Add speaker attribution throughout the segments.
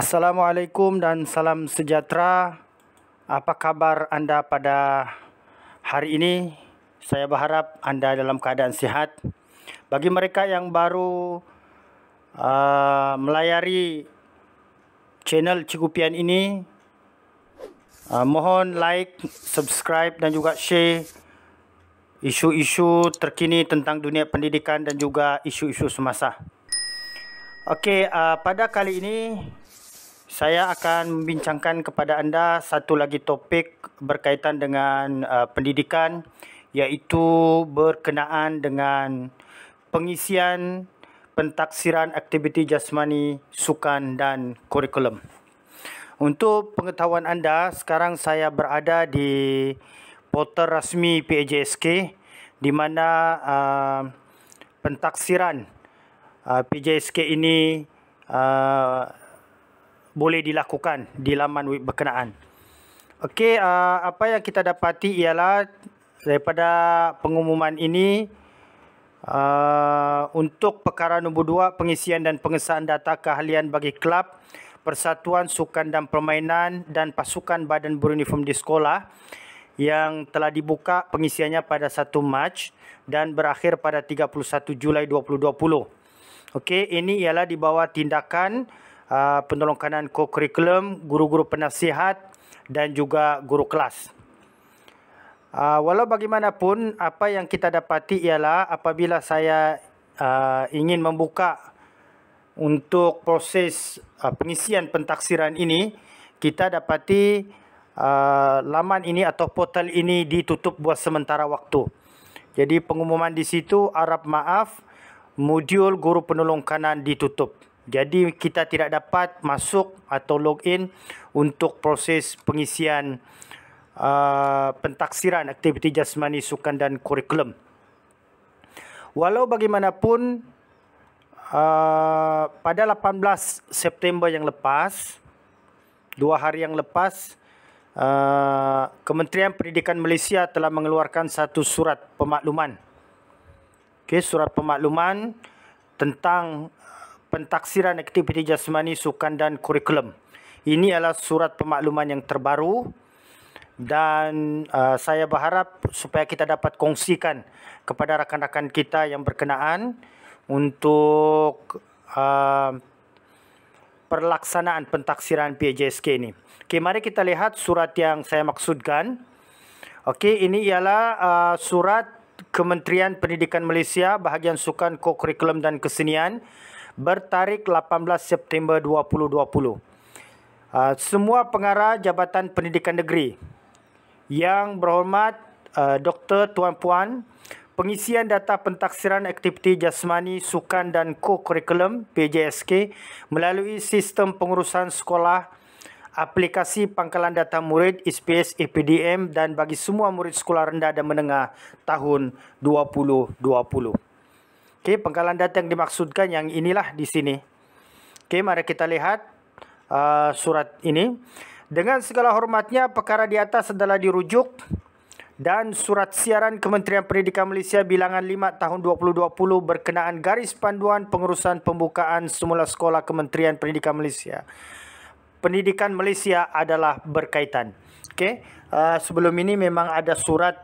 Speaker 1: Assalamualaikum dan salam sejahtera. Apa kabar anda pada hari ini? Saya berharap anda dalam keadaan sihat. Bagi mereka yang baru melayari channel Cikgu Pian ini, mohon like, subscribe dan juga share isu-isu terkini tentang dunia pendidikan dan juga isu-isu semasa. Okey, pada kali ini saya akan membincangkan kepada anda satu lagi topik berkaitan dengan pendidikan, iaitu berkenaan dengan pengisian pentaksiran aktiviti jasmani, sukan dan kurikulum. Untuk pengetahuan anda, sekarang saya berada di portal rasmi PJSK di mana pentaksiran PJSK ini boleh dilakukan di laman web berkenaan. Okey, apa yang kita dapati ialah daripada pengumuman ini, untuk perkara nombor 2, pengisian dan pengesahan data keahlian bagi kelab, persatuan sukan dan permainan dan pasukan badan beruniform di sekolah yang telah dibuka pengisiannya pada 1 Mac dan berakhir pada 31 Julai 2020. Okey, ini ialah di bawah tindakan penolong kanan co-curriculum, guru-guru penasihat dan juga guru kelas. Walau bagaimanapun, apa yang kita dapati ialah apabila saya ingin membuka untuk proses pengisian pentaksiran ini, kita dapati laman ini atau portal ini ditutup buat sementara waktu. Jadi pengumuman di situ, harap maaf, modul guru penolong kanan ditutup. Jadi kita tidak dapat masuk atau login untuk proses pengisian pentaksiran aktiviti jasmani, sukan dan kurikulum. Walau bagaimanapun, pada 18 September yang lepas, 2 hari yang lepas, Kementerian Pendidikan Malaysia telah mengeluarkan satu surat pemakluman. Okey, surat pemakluman tentang pentaksiran aktiviti jasmani, sukan dan kurikulum. Ini adalah surat pemakluman yang terbaru dan saya berharap supaya kita dapat kongsikan kepada rakan-rakan kita yang berkenaan untuk perlaksanaan pentaksiran PJSK ini. Okey, mari kita lihat surat yang saya maksudkan. Okey, ini ialah surat Kementerian Pendidikan Malaysia bahagian sukan, co-curriculum dan kesenian bertarikh 18 September 2020. Semua pengarah Jabatan Pendidikan Negeri yang berhormat, Dr. Tuan Puan, pengisian data pentaksiran aktiviti jasmani, sukan dan co-curriculum PJSK melalui sistem pengurusan sekolah, aplikasi pangkalan data murid SPS APDM dan bagi semua murid sekolah rendah dan menengah tahun 2020. Okey, pangkalan data yang dimaksudkan yang inilah di sini. Okey, mari kita lihat surat ini. Dengan segala hormatnya, perkara di atas adalah dirujuk dan surat siaran Kementerian Pendidikan Malaysia bilangan 5 tahun 2020 berkenaan garis panduan pengurusan pembukaan semula sekolah Kementerian Pendidikan Malaysia. Pendidikan Malaysia adalah berkaitan. Okey, sebelum ini memang ada surat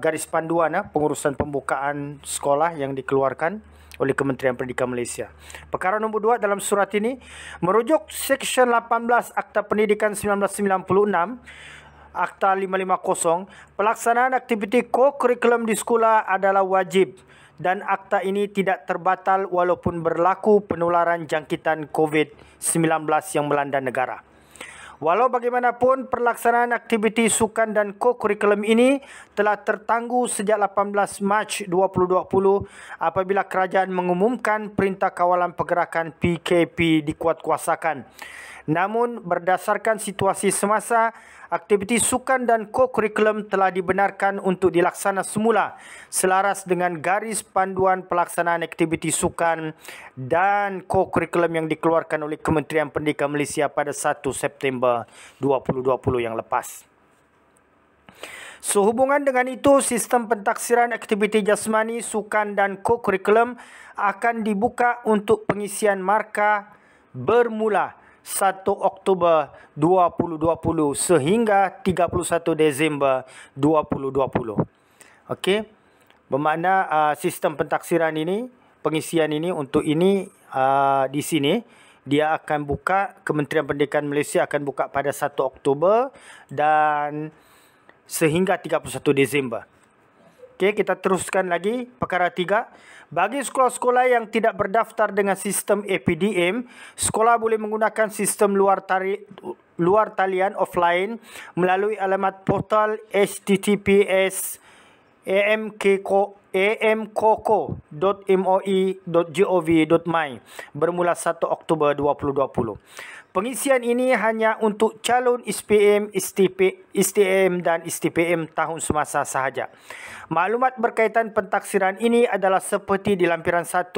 Speaker 1: garis panduan pengurusan pembukaan sekolah yang dikeluarkan oleh Kementerian Pendidikan Malaysia. Perkara nombor 2 dalam surat ini merujuk Seksyen 18 Akta Pendidikan 1996, Akta 550, pelaksanaan aktiviti co-curriculum di sekolah adalah wajib dan akta ini tidak terbatal walaupun berlaku penularan jangkitan COVID-19 yang melanda negara. Walau bagaimanapun, pelaksanaan aktiviti sukan dan co-curriculum ini telah tertangguh sejak 18 Mac 2020 apabila kerajaan mengumumkan Perintah Kawalan Pergerakan PKP dikuatkuasakan. Namun, berdasarkan situasi semasa, aktiviti sukan dan co-curriculum telah dibenarkan untuk dilaksana semula selaras dengan garis panduan pelaksanaan aktiviti sukan dan co-curriculum yang dikeluarkan oleh Kementerian Pendidikan Malaysia pada 1 September 2020 yang lepas. Sehubungan dengan itu, sistem pentaksiran aktiviti jasmani, sukan dan co-curriculum akan dibuka untuk pengisian markah bermula 1 Oktober 2020 sehingga 31 Disember 2020. Okey. Bermakna sistem pentaksiran ini, pengisian ini untuk ini di sini dia akan buka, Kementerian Pendidikan Malaysia akan buka pada 1 Oktober dan sehingga 31 Disember. Okey, kita teruskan lagi perkara 3. Bagi sekolah-sekolah yang tidak berdaftar dengan sistem APDM, sekolah boleh menggunakan sistem luar talian offline melalui alamat portal https://amkoko.moi.gov.my bermula 1 Oktober 2020. Pengisian ini hanya untuk calon SPM, STM dan STPM tahun semasa sahaja. Maklumat berkaitan pentaksiran ini adalah seperti di lampiran 1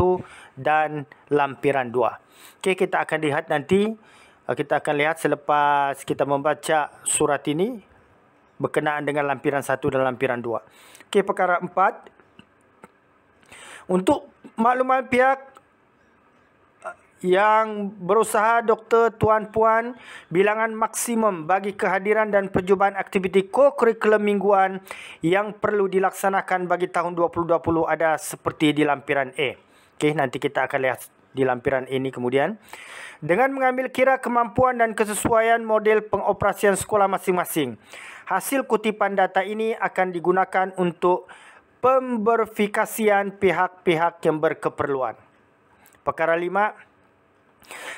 Speaker 1: dan lampiran 2. Okey, kita akan lihat nanti. Kita akan lihat selepas kita membaca surat ini berkenaan dengan lampiran 1 dan lampiran 2. Okey, perkara 4. Untuk makluman pihak yang berusaha, doktor, tuan-puan, bilangan maksimum bagi kehadiran dan percubaan aktiviti ko-kurikulum mingguan yang perlu dilaksanakan bagi tahun 2020 ada seperti di lampiran A. Okey, nanti kita akan lihat di lampiran ini kemudian. Dengan mengambil kira kemampuan dan kesesuaian model pengoperasian sekolah masing-masing. Hasil kutipan data ini akan digunakan untuk pemverifikasian pihak-pihak yang berkeperluan. Perkara 5.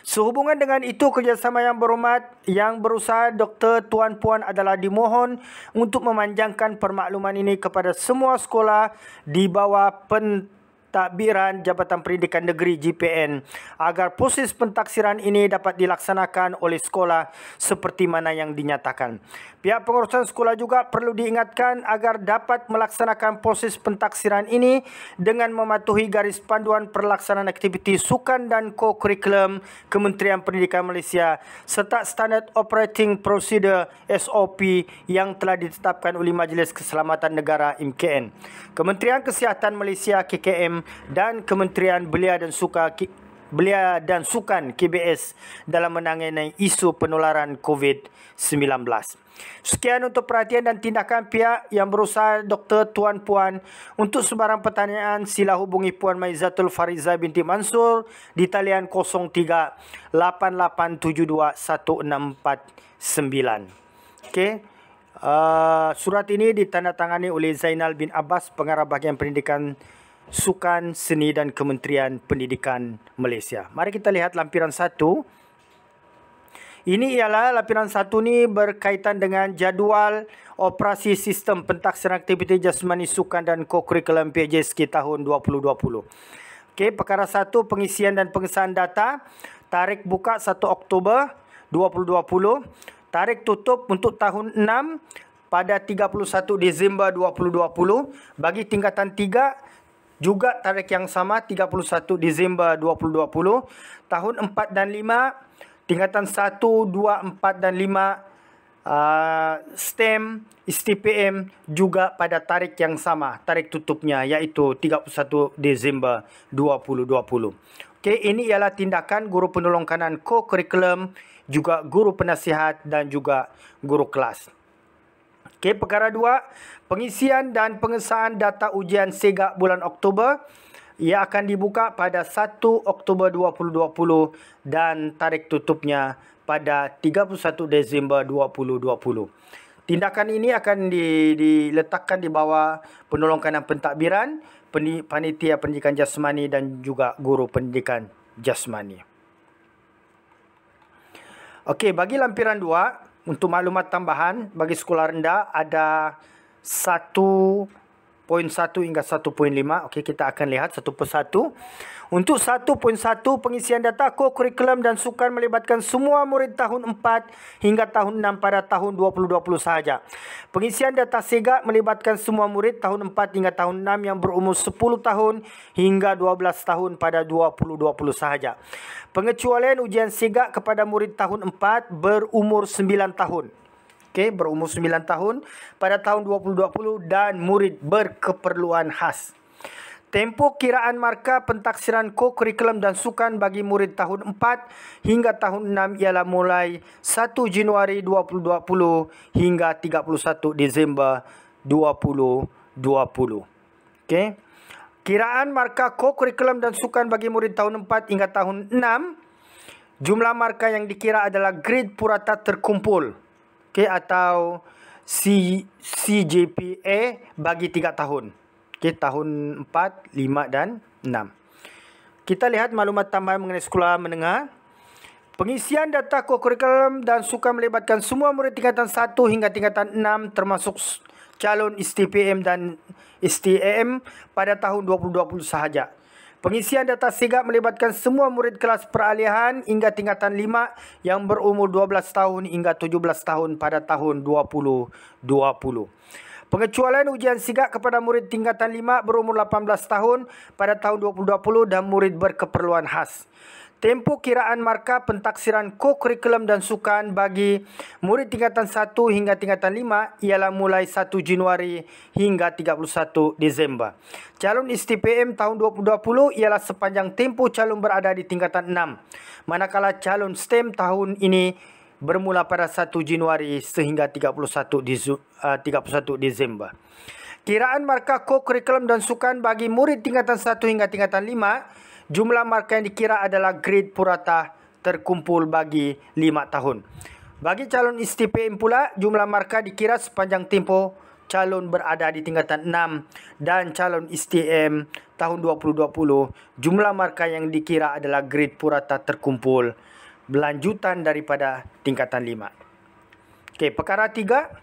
Speaker 1: Sehubungan dengan itu, kerjasama yang berhormat yang berusaha, doktor, tuan-puan adalah dimohon untuk memanjangkan permakluman ini kepada semua sekolah di bawah pentadbiran Jabatan Pendidikan Negeri JPN agar proses pentaksiran ini dapat dilaksanakan oleh sekolah seperti mana yang dinyatakan. Pihak pengurusan sekolah juga perlu diingatkan agar dapat melaksanakan proses pentaksiran ini dengan mematuhi garis panduan pelaksanaan aktiviti sukan dan ko-kurikulum Kementerian Pendidikan Malaysia serta Standard Operating Procedure SOP yang telah ditetapkan oleh Majlis Keselamatan Negara MKN, Kementerian Kesihatan Malaysia KKM dan Kementerian Belia dan Sukan KBS dalam menangani isu penularan COVID-19. Sekian untuk perhatian dan tindakan pihak yang berusaha, doktor, tuan-puan. Untuk sebarang pertanyaan sila hubungi Puan Maizatul Fariza binti Mansur di talian 03 8872 1649. Okey. Surat ini ditandatangani oleh Zainal bin Abbas, Pengarah Bahagian Pendidikan Sukan, Seni dan Kementerian Pendidikan Malaysia. Mari kita lihat lampiran 1. Ini ialah lampiran 1 ni berkaitan dengan jadual operasi sistem pentaksiran aktiviti jasmani sukan dan ko-kurikulum PJSK tahun 2020. Okey, perkara 1, pengisian dan pengesahan data. Tarikh buka 1 Oktober 2020. Tarikh tutup untuk tahun 6 pada 31 Disember 2020. Bagi tingkatan 3 juga tarikh yang sama 31 Disember 2020. Tahun 4 dan 5, tingkatan 1, 2, 4 dan 5 STEM, STPM juga pada tarikh yang sama, tarikh tutupnya iaitu 31 Disember 2020. Okey, ini ialah tindakan guru penolong kanan ko-kurikulum, juga guru penasihat dan juga guru kelas. Okey, perkara 2, pengisian dan pengesahan data ujian SEGAK bulan Oktober. Ia akan dibuka pada 1 Oktober 2020 dan tarikh tutupnya pada 31 Disember 2020. Tindakan ini akan diletakkan di bawah penolong kanan pentadbiran, panitia pendidikan jasmani dan juga guru pendidikan jasmani. Okey, bagi lampiran 2, untuk maklumat tambahan, bagi sekolah rendah ada 1.1 hingga 1.5. Okey, kita akan lihat satu persatu. Untuk 1.1, pengisian data ko-kurikulum dan sukan melibatkan semua murid tahun 4 hingga tahun 6 pada tahun 2020 sahaja. Pengisian data SEGAK melibatkan semua murid tahun 4 hingga tahun 6 yang berumur 10 tahun hingga 12 tahun pada 2020 sahaja. Pengecualian ujian SEGAK kepada murid tahun 4 berumur 9 tahun. Okey, berumur 9 tahun pada tahun 2020 dan murid berkeperluan khas. Tempoh kiraan markah pentaksiran ko-kurikulum dan sukan bagi murid tahun 4 hingga tahun 6 ialah mulai 1 Januari 2020 hingga 31 Disember 2020. Okey. Kiraan markah ko-kurikulum dan sukan bagi murid tahun 4 hingga tahun 6, jumlah markah yang dikira adalah grade purata terkumpul, okey, atau CGPA bagi 3 tahun. Okey, tahun 4, 5 dan 6. Kita lihat maklumat tambahan mengenai sekolah menengah. Pengisian data ko-kurikulum dan sukan melibatkan semua murid tingkatan 1 hingga tingkatan 6 termasuk calon STPM dan STAM pada tahun 2020 sahaja. Pengisian data sigap melibatkan semua murid kelas peralihan hingga tingkatan 5 yang berumur 12 tahun hingga 17 tahun pada tahun 2020. Pengecualian ujian sigap kepada murid tingkatan 5 berumur 18 tahun pada tahun 2020 dan murid berkeperluan khas. Tempoh kiraan markah pentaksiran ko-kurikulum dan sukan bagi murid tingkatan 1 hingga tingkatan 5 ialah mulai 1 Januari hingga 31 Disember. Calon STPM tahun 2020 ialah sepanjang tempoh calon berada di tingkatan 6. Manakala calon STEM tahun ini bermula pada 1 Januari sehingga 31 Disember. Kiraan markah ko-kurikulum dan sukan bagi murid tingkatan 1 hingga tingkatan 5, jumlah markah yang dikira adalah grade purata terkumpul bagi 5 tahun. Bagi calon STPM pula, jumlah markah dikira sepanjang tempoh calon berada di tingkatan 6 dan calon STM tahun 2020, jumlah markah yang dikira adalah grade purata terkumpul berlanjutan daripada tingkatan 5. Okey, perkara 3.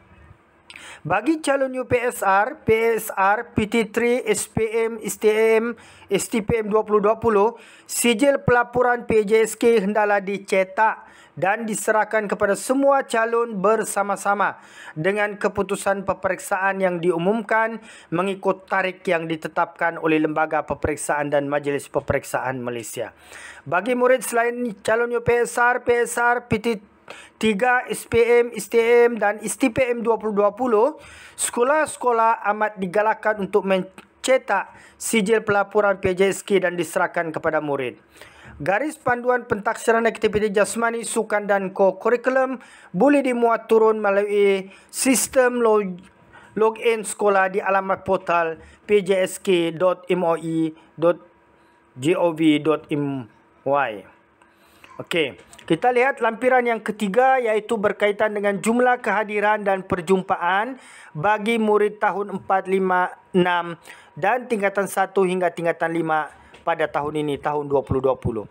Speaker 1: Bagi calon UPSR, PSR, PT3, SPM, STM, STPM 2020, sijil pelaporan PJSK hendaklah dicetak dan diserahkan kepada semua calon bersama-sama dengan keputusan peperiksaan yang diumumkan mengikut tarikh yang ditetapkan oleh Lembaga Peperiksaan dan Majlis Peperiksaan Malaysia. Bagi murid selain calon UPSR, PSR, PT3, SPM, STM dan STPM 2020, sekolah-sekolah amat digalakkan untuk mencetak sijil pelaporan PJSK dan diserahkan kepada murid. Garis panduan pentaksiran aktiviti jasmani, sukan dan ko-kurikulum boleh dimuat turun melalui sistem login sekolah di alamat portal pjsk.moi.gov.my. Okey, kita lihat lampiran yang ketiga iaitu berkaitan dengan jumlah kehadiran dan perjumpaan bagi murid tahun 4, 5, 6 dan tingkatan 1 hingga tingkatan 5 pada tahun ini, tahun 2020.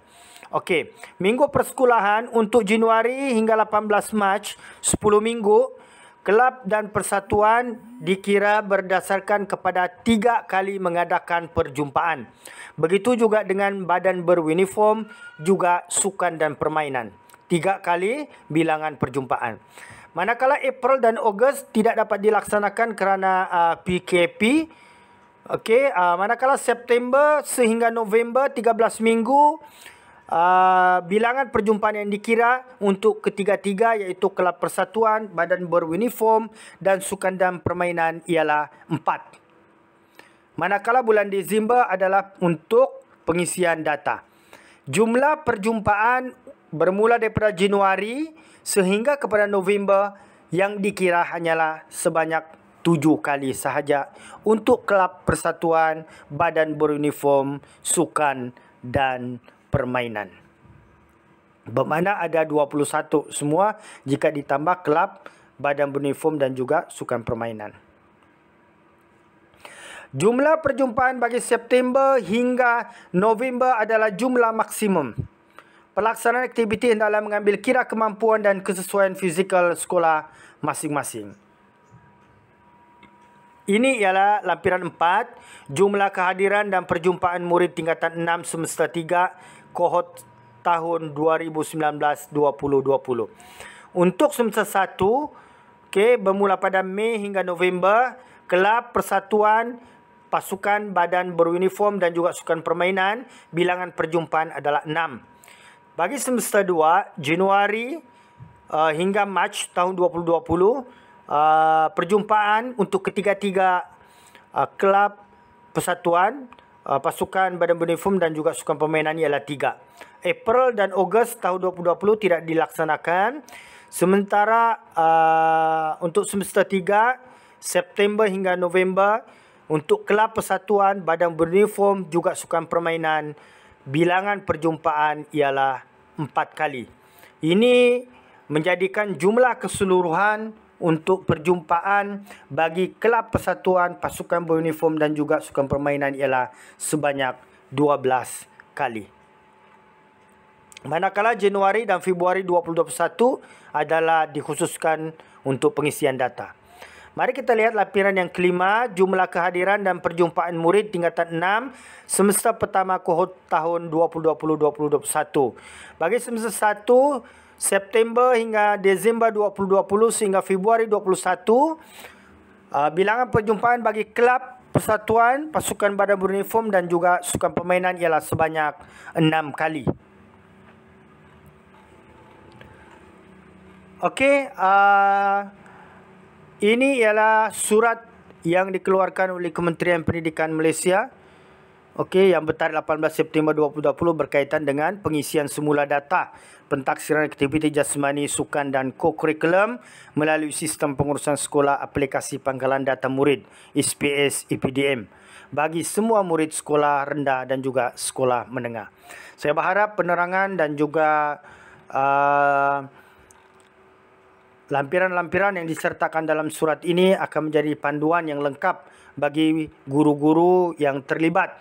Speaker 1: Okey, minggu persekolahan untuk Januari hingga 18 Mac, 10 minggu, kelab dan persatuan dikira berdasarkan kepada 3 kali mengadakan perjumpaan. Begitu juga dengan badan beruniform, juga sukan dan permainan. 3 kali bilangan perjumpaan. Manakala April dan Ogos tidak dapat dilaksanakan kerana PKP. Okey, manakala September sehingga November 13 minggu, bilangan perjumpaan yang dikira untuk ketiga-tiga iaitu kelab persatuan, badan beruniform dan sukan dan permainan ialah 4. Manakala bulan Disember adalah untuk pengisian data. Jumlah perjumpaan bermula daripada Januari sehingga kepada November yang dikira hanyalah sebanyak 7 kali sahaja untuk kelab persatuan, badan beruniform, sukan dan permainan. Bermakna ada 21 semua jika ditambah kelab, badan beruniform dan juga sukan permainan. Jumlah perjumpaan bagi September hingga November adalah jumlah maksimum. Pelaksanaan aktiviti hendaklah mengambil kira kemampuan dan kesesuaian fizikal sekolah masing-masing. Ini ialah lampiran 4, jumlah kehadiran dan perjumpaan murid tingkatan 6 semester 3, kohort tahun 2019-2020. Untuk semester 1, okay, bermula pada Mei hingga November, kelab persatuan, pasukan, badan beruniform dan juga sukan permainan, bilangan perjumpaan adalah 6. Bagi semester 2, Januari hingga Mac tahun 2020, perjumpaan untuk ketiga-tiga kelab persatuan, pasukan badan beruniform dan juga sukan permainan ialah 3. April dan Ogos tahun 2020 tidak dilaksanakan. Sementara untuk semester 3, September hingga November, untuk kelab persatuan badan beruniform juga sukan permainan, bilangan perjumpaan ialah 4 kali. Ini menjadikan jumlah keseluruhan untuk perjumpaan bagi kelab persatuan, pasukan beruniform dan juga sukan permainan ialah sebanyak 12 kali. Manakala Januari dan Februari 2021 adalah dikhususkan untuk pengisian data. Mari kita lihat lampiran yang kelima, jumlah kehadiran dan perjumpaan murid tingkatan 6 semester pertama kohort tahun 2020-2021. Bagi semester 1, September hingga Disember 2020 sehingga Februari 2021, bilangan perjumpaan bagi kelab persatuan, pasukan badan beruniform dan juga sukan permainan ialah sebanyak 6 kali. Okey, ini ialah surat yang dikeluarkan oleh Kementerian Pendidikan Malaysia, okey, yang bertarikh 18 September 2020 berkaitan dengan pengisian semula data pentaksiran aktiviti jasmani, sukan dan co-curriculum melalui sistem pengurusan sekolah aplikasi pangkalan data murid SPS EPDM bagi semua murid sekolah rendah dan juga sekolah menengah. Saya berharap penerangan dan juga lampiran-lampiran yang disertakan dalam surat ini akan menjadi panduan yang lengkap bagi guru-guru yang terlibat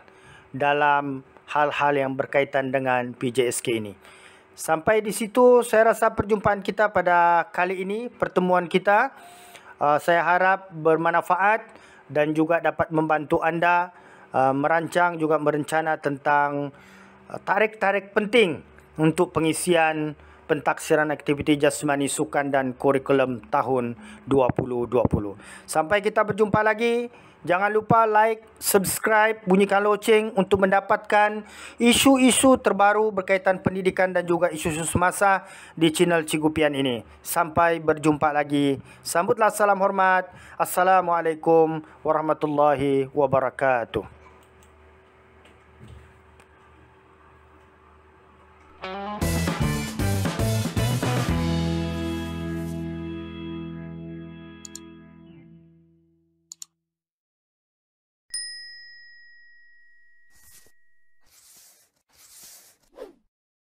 Speaker 1: dalam hal-hal yang berkaitan dengan PJSK ini. Sampai di situ saya rasa perjumpaan kita pada kali ini, pertemuan kita, saya harap bermanfaat dan juga dapat membantu anda merancang juga merencana tentang tarikh-tarikh penting untuk pengisian pentaksiran aktiviti jasmani, sukan dan kurikulum tahun 2020. Sampai kita berjumpa lagi. Jangan lupa like, subscribe, bunyikan loceng untuk mendapatkan isu-isu terbaru berkaitan pendidikan dan juga isu-isu semasa di channel Cikgu Pian ini. Sampai berjumpa lagi. Sambutlah salam hormat. Assalamualaikum warahmatullahi wabarakatuh.